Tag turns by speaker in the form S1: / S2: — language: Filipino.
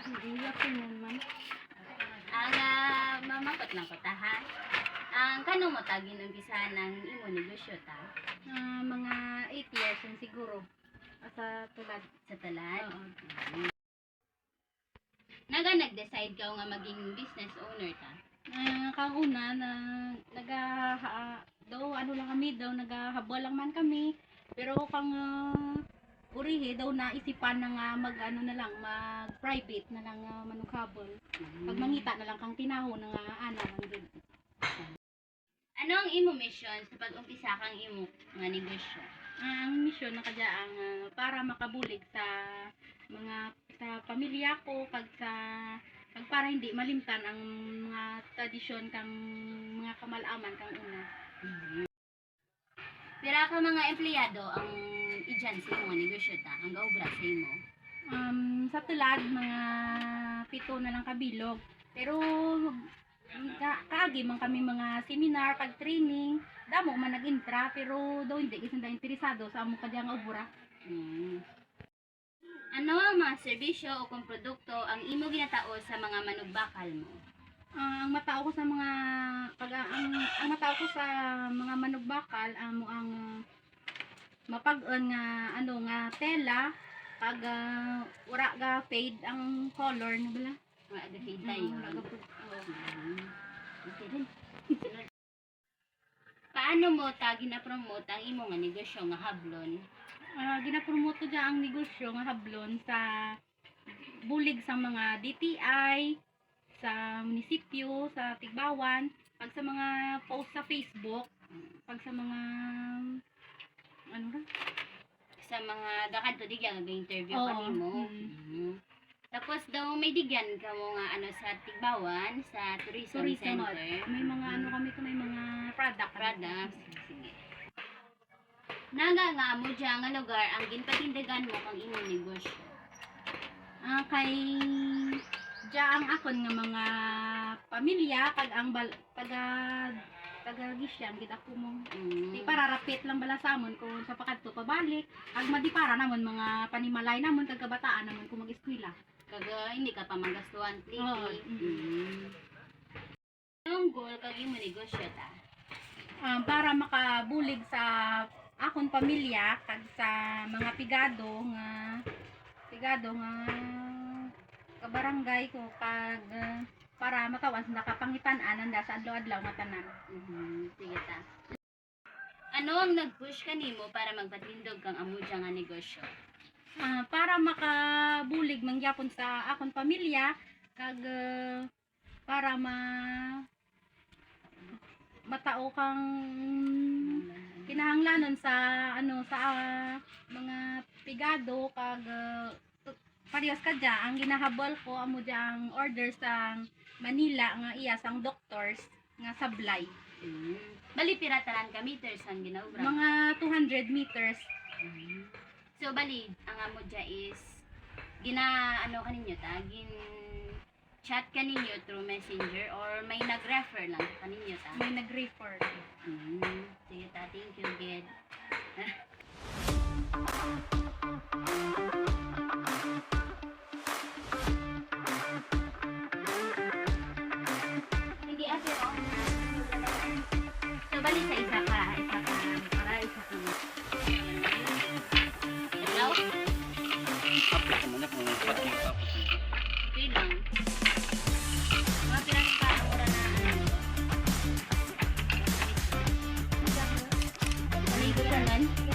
S1: Good afternoon, ma'am.
S2: Ang mamakot lang ko ta ha. Ang kanong mo ta ginumpisa ng imo negosyo ta
S1: Mga 8 years yun siguro. Sa tulad.
S2: sa talad.
S1: Oo.
S2: Naga nag-decide ka nga maging business owner ta.
S1: Kang una na daw ano lang kami daw nagahabol lang man kami. Pero kang urihi daw naisipan na nga mag private na lang manughabol. Pag mangita na lang kang tinaho na nga ana lang gid.
S2: Ano ang imo mission sa pag-umpisa kang imo nga negosyo?
S1: Ang misyon na kadya ang para makabulig sa pamilya ko kag para hindi malimtan ang mga tradisyon kang mga kamalaman kang una.
S2: Pira ka mga empleyado ang idyan sa imo nga negosyo ta, ang gaobra sa imo.
S1: Sa tulad mga 7 na lang kabilog. Pero kaagi man kami mga seminar kag training, damo man nag-intra pero daw hindi kasi interesado sa amo kadya nga obra.
S2: Ano ang mga serbisyo o kung produkto ang imo ginatao sa mga manugbakal mo?
S1: Ang matao ko sa mga ang matao ko sa mga manugbakal amo ang mapag-on nga nga tela kag wala ga fade ang color na bala.
S2: Mga agafid tayo. Okay din. Paano mo ta gina-promote ang imo nga negosyo nga hablon?
S1: Ginapromote ko dyan ang negosyo nga hablon sa bulig sa mga DTI, sa munisipyo, sa Tigbawan, pag sa mga post sa Facebook, pag sa mga
S2: Sa mga dakan to digyan nag-interview
S1: Oo.
S2: ka nimo. Tapos daw may digyan ka mo nga sa Tigbawan, sa tourism
S1: tourism.
S2: center.
S1: May mga kami to may mga product.
S2: Products. Sige. Naga nga mo dyan nga lugar ang ginpatindagan mo kang imong negosyo.
S1: Kay ang akon nga mga pamilya kag ang taga-gisyan gid ako mo. Di pararapit lang bala sa amon kung sa pakadto pabalik. Ag madipara namon mga panimalay namon kag kabataan namon kung mag-eskwela.
S2: Kaga hindi ka pa magastuhan
S1: Oo.
S2: lately. Anong goal kag imong negosyo ta?
S1: Para makabulig sa akon pamilya kag sa mga pigado nga kabarangay ko kag para makawas nakapangitan-an anda sa adlaw-adlaw nga tanan.
S2: Sige ta. Ano ang nag-push kanimo para magpatindog kang amo dyan nga negosyo?
S1: Para makabulig mangyapon sa akon pamilya kag para matao kang kinahanglanon sa mga pigado kag parehas kadya ang ginahabol ko amo dyang order sa Manila nga iya sang doctors nga sablay.
S2: Bali pira tanan ka meters ang ginaubra.
S1: Mga 200 meters.
S2: So bali ang amo dya is kaninyo ta gin chat kaninyo through messenger or may nag-refer lang kaninyo ta.
S1: May nag-refer.
S2: Sige ta, thank you Ged. Sige ate o. So bali sa isa ka para isa ka. Hello?
S3: Apa ka man na kung pati-pati.
S2: Okay lang. Mga pinagpano ko na Maligo ka man?